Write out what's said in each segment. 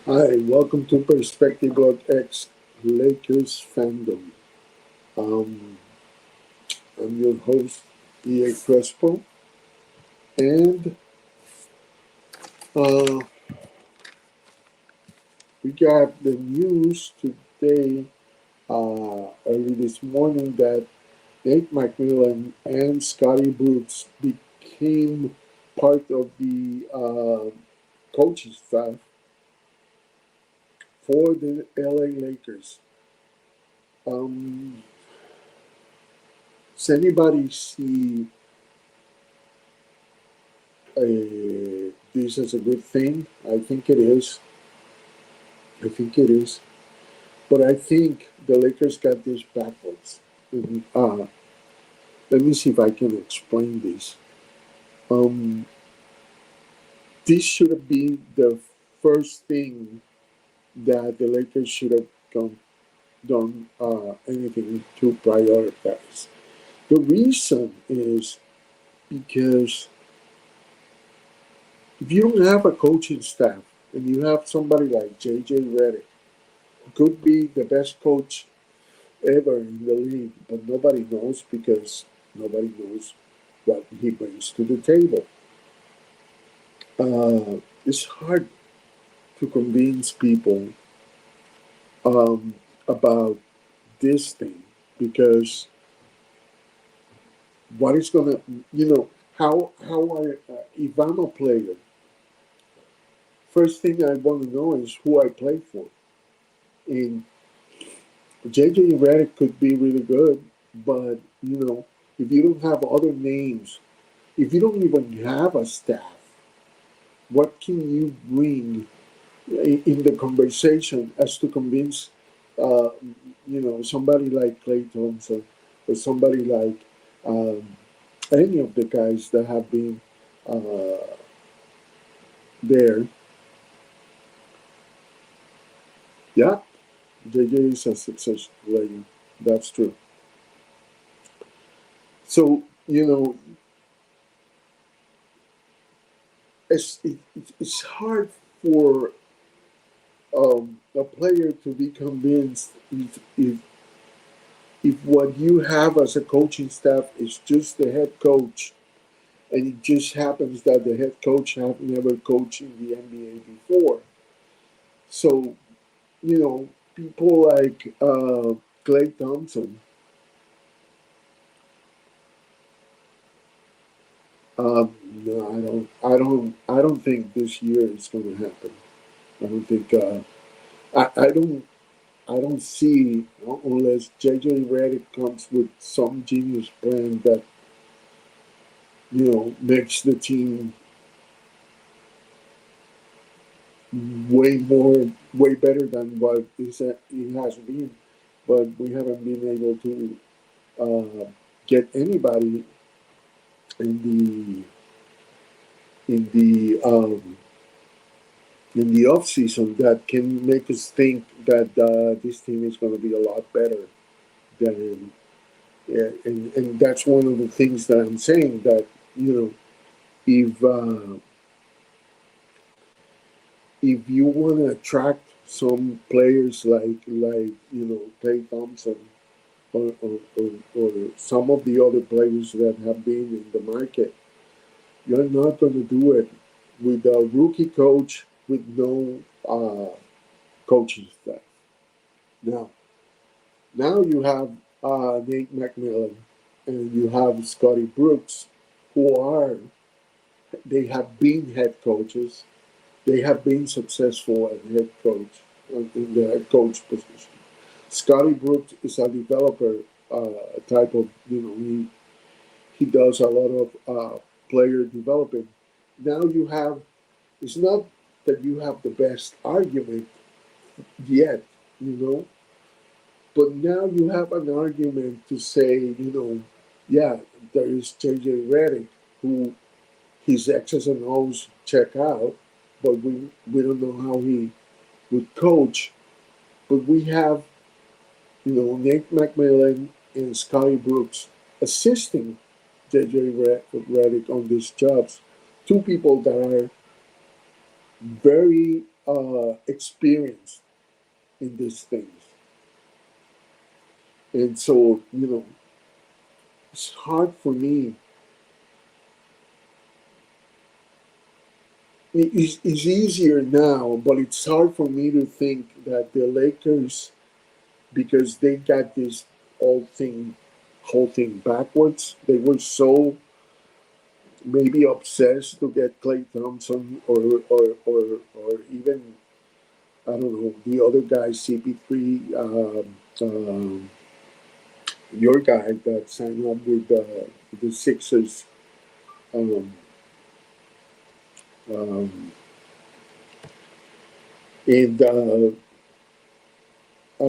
Hi, welcome to Perspective of X Lakers-fandom. Um, I'm your host, E.A. Crespo, and uh, we got the news today, early this morning, that Nate McMillan and Scottie Brooks became part of the coaching staff for the LA Lakers. Um, does anybody see this as a good thing? I think it is. I think it is. But I think the Lakers got this backwards. And, let me see if I can explain this. Um, this should have been the first thing that the Lakers should have done anything to prioritize. The reason is because if you don't have a coaching staff and you have somebody like JJ Reddick, who could be the best coach ever in the league, but nobody knows because nobody knows what he brings to the table. It's hard to convince people about this thing because what is gonna, if I'm a player, first thing I want to know is who I play for. And JJ Redick could be really good, but if you don't have other names, if you don't even have a staff, what can you bring in the conversation as to convince, uh, somebody like Clay Thompson or somebody like um, any of the guys that have been uh, there? Yeah, JJ is a success lady. That's true. So it's hard for a player to be convinced if what you have as a coaching staff is just the head coach, and it just happens that the head coach have never coached in the NBA before. So, people like Clay Thompson, no, I don't think this year is going to happen. I don't think, I don't see, unless JJ Redick comes with some genius plan that, makes the team way better than what it has been. But we haven't been able to get anybody in in the um, the off season that can make us think that this team is going to be a lot better than. Yeah, and that's one of the things that I'm saying, that if if you want to attract some players like Clay Thompson or some of the other players that have been in the market, you're not going to do it with a rookie coach with no coaching staff. Now, now you have Nate McMillan and you have Scottie Brooks, who are they have been head coaches. They have been successful as head coach in the head coach position. Scottie Brooks is a developer type of, he does a lot of player development. Now you have, it's not that you have the best argument yet, you know, but now you have an argument to say, yeah, there is JJ Redick, who his X's and O's check out, but we don't know how he would coach. But we have, Nate McMillan and Scottie Brooks assisting JJ Redick on these jobs. Two people that are very experience in these things, and so it's hard for me. It's easier now, but it's hard for me to think that the Lakers, because they got this whole thing, whole thing backwards. They were so maybe obsessed to get Clay Thompson or even I don't know the other guy CP3, your guy that signed up with the Sixers. Um, um, and I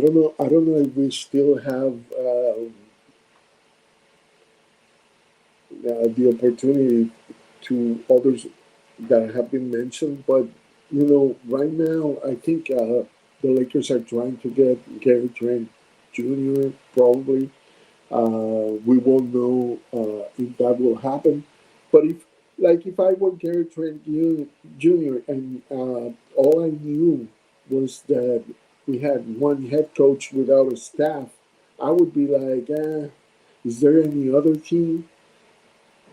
don't know. I don't know if we still have the opportunity to others that have been mentioned, but right now I think the Lakers are trying to get Gary Trent Jr. probably. We won't know if that will happen, but if I were Gary Trent Jr. and all I knew was that we had one head coach without a staff, I would be like, is there any other team?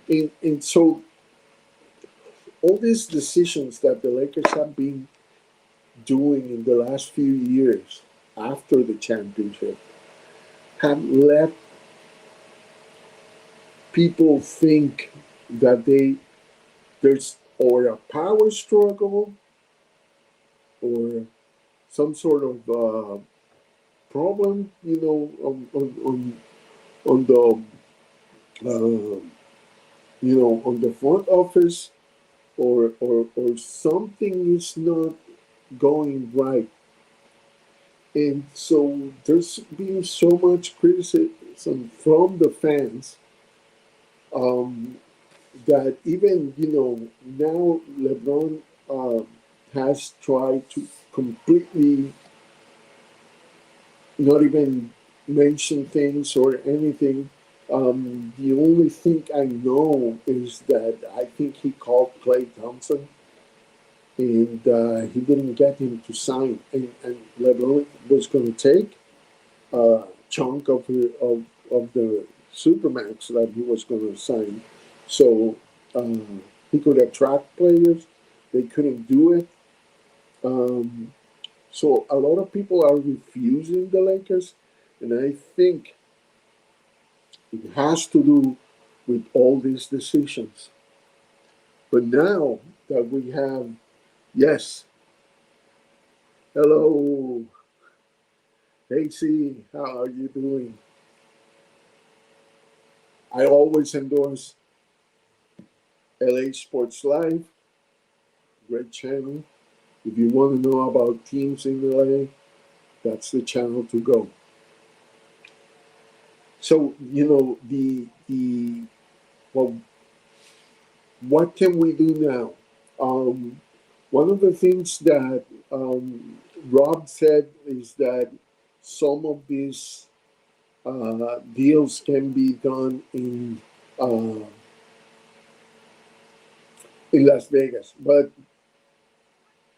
And so all these decisions that the Lakers have been doing in the last few years after the championship have let people think that there's or a power struggle or some sort of problem, on the on the front office, or something is not going right. And so there's been so much criticism from the fans, um, that even now LeBron has tried to completely not even mention things or anything. The only thing I know is that I think he called Clay Thompson and he didn't get him to sign, and LeBron was going to take a chunk of the supermax that he was going to sign, so he could attract players. They couldn't do it, so a lot of people are refusing the Lakers, and I think it has to do with all these decisions. But now that we have, yes, hello, AC, how are you doing? I always endorse LA Sports Live, great channel. If you want to know about teams in LA, that's the channel to go. So the well, what can we do now? One of the things that Rob said is that some of these deals can be done uh, in Las Vegas, but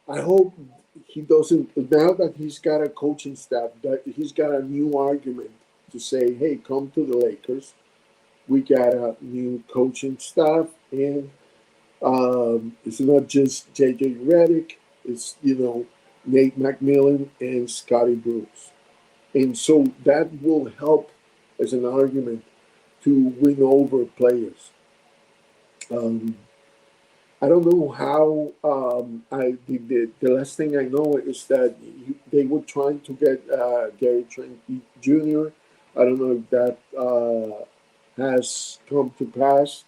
I hope he doesn't. Now that he's got a coaching staff, that he's got a new argument to say, "Hey, come to the Lakers. We got a new coaching staff, and it's not just JJ REDICK. It's Nate McMillan and Scottie Brooks, and so that will help as an argument to win over players." Um, I don't know how. The last thing I know is that they were trying to get Gary Trent Jr. I don't know if that has come to pass.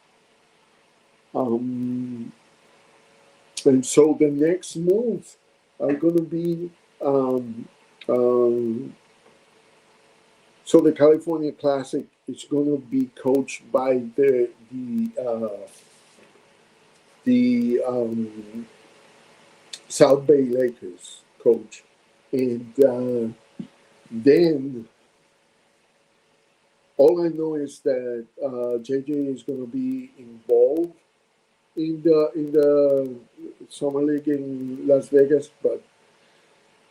Um, and so the next moves are going to be. Um, um, so the California Classic is going to be coached by the South Bay Lakers coach, and then all I know is that JJ is going to be involved in the summer league in Las Vegas, but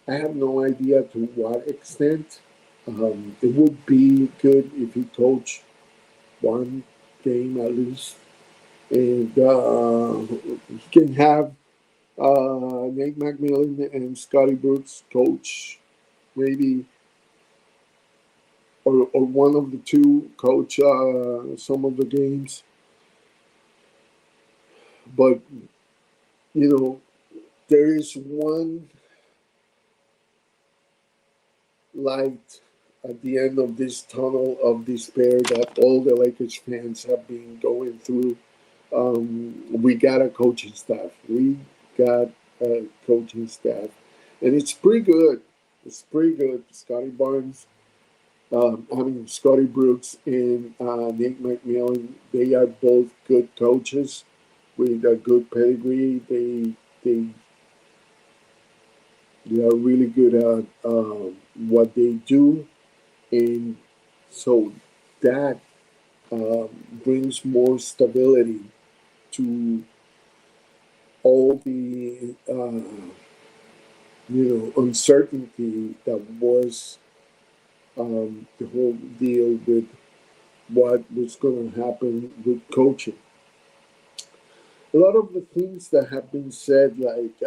I have no idea to what extent. It would be good if he coached one game at least, and he can have Nate McMillan and Scottie Brooks coach maybe, or one of the two coach some of the games. But you know, there is one light at the end of this tunnel of despair that all the Lakers fans have been going through. We got a coaching staff. We got a coaching staff, and it's pretty good. It's pretty good. Scotty Barnes, Scotty Brooks and Nick McMillan. They are both good coaches with a good pedigree. They they are really good at what they do, and so that brings more stability to all the uncertainty that was the whole deal with what was going to happen with coaching. A lot of the things that have been said, like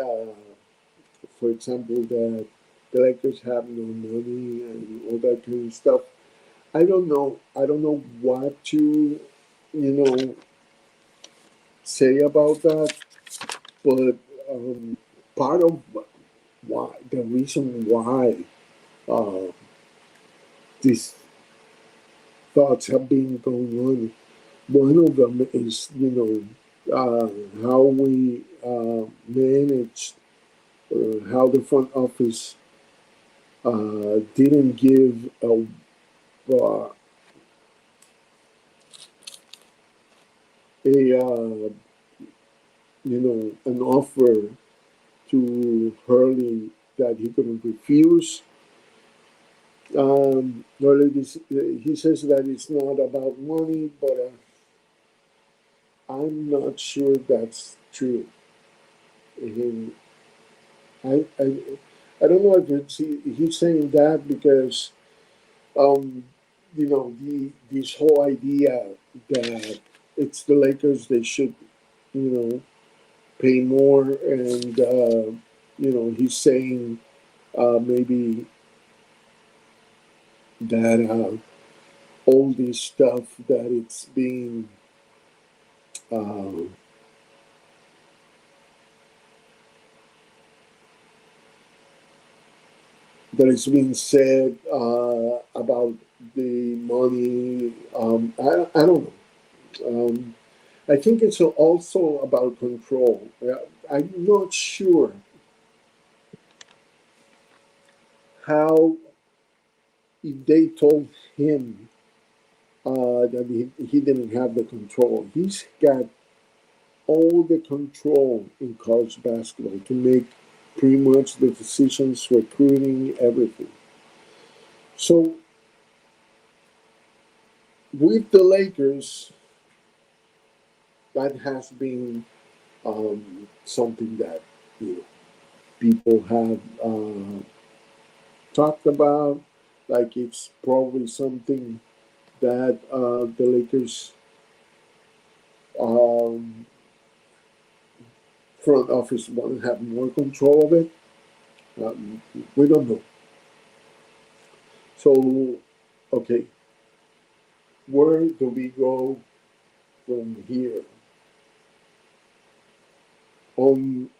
for example, that the Lakers have no money and all that kind of stuff. I don't know. I don't know what to, you know, say about that. But part of why the reason why uh, these thoughts have been going on, one of them is, how we managed, how the front office didn't give uh, an offer to Hurley that he couldn't refuse. He says that it's not about money, but I'm not sure that's true. And I, I, I don't know if he's saying that because, um, this whole idea that it's the Lakers, they should, you know, pay more, and he's saying maybe that all this stuff that it's being uh, that is being said about the money. I don't know. I think it's also about control. I'm not sure how, if they told him that he didn't have the control. He's got all the control in college basketball to make pretty much the decisions, recruiting, everything. So with the Lakers, that has been something that people have talked about. Like it's probably something that the Lakers um, front office want to have more control of it. Um, we don't know. So, okay, where do we go from here? Um,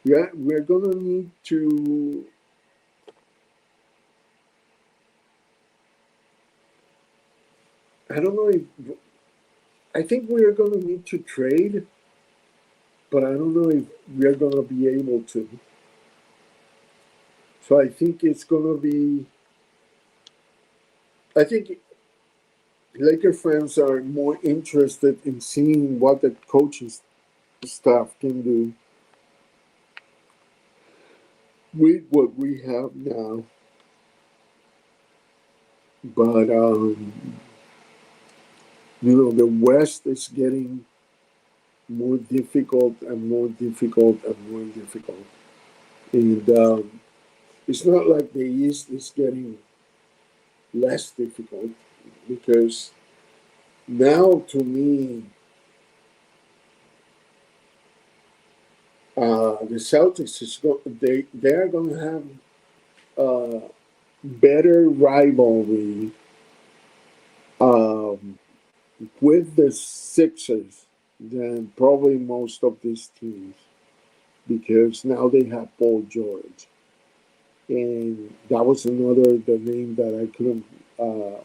yeah, we're gonna need to. I don't know if. I think we are gonna need to trade, but I don't know if we are gonna be able to. So I think it's gonna be. I think Laker fans are more interested in seeing what the coaching staff can do with what we have now. But The West is getting more difficult and more difficult and more difficult. And it's not like the East is getting less difficult because now, to me, the Celtics they are going to have better rivalry um, with the Sixers than probably most of these teams because now they have Paul George, and that was another the name that I couldn't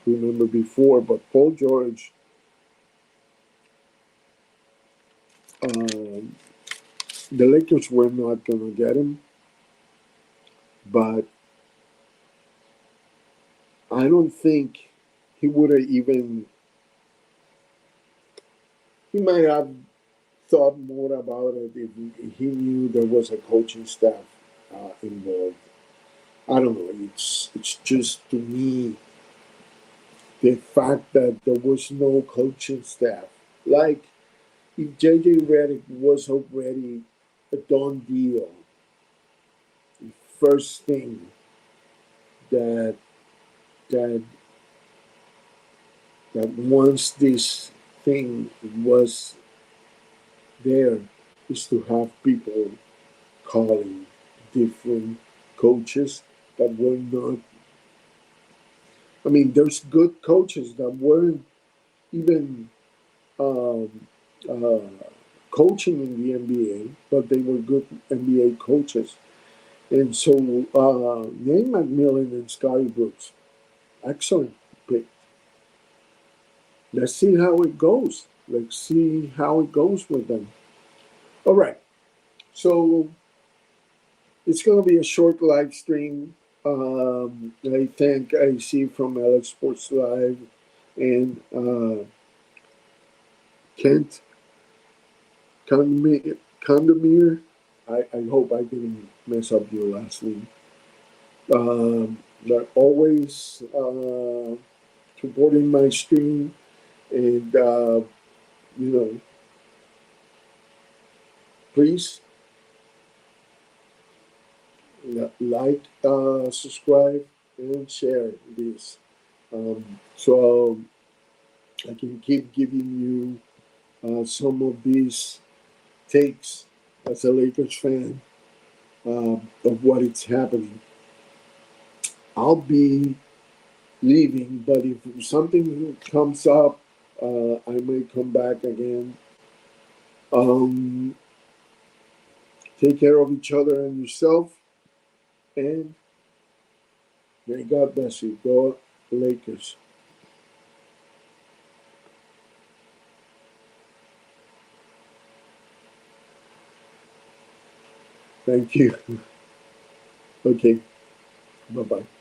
remember before. But Paul George, um, the Lakers were not going to get him, but I don't think he would have even. He might have thought more about it if he knew there was a coaching staff involved. I don't know. It's just to me the fact that there was no coaching staff. Like if JJ Redick was already a done deal, the first thing that that that once this thing was there is to have people calling different coaches that were not. I mean, there's good coaches that weren't even um, uh, coaching in the NBA, but they were good NBA coaches. And so, name McMillan and Scottie Brooks, excellent pick. Let's see how it goes. Let's see how it goes with them. All right. So it's going to be a short live stream. I thank IC from Alex Sports Live and Kent Condemir. I hope I didn't mess up your last name. But always supporting my stream and, you know, please like, subscribe, and share this. So I can keep giving you some of these takes as a Lakers fan of what is happening. I'll be leaving, but if something comes up, I may come back again. Um, take care of each other and yourself, and may God bless you. Go Lakers. Thank you. Okay. Bye bye.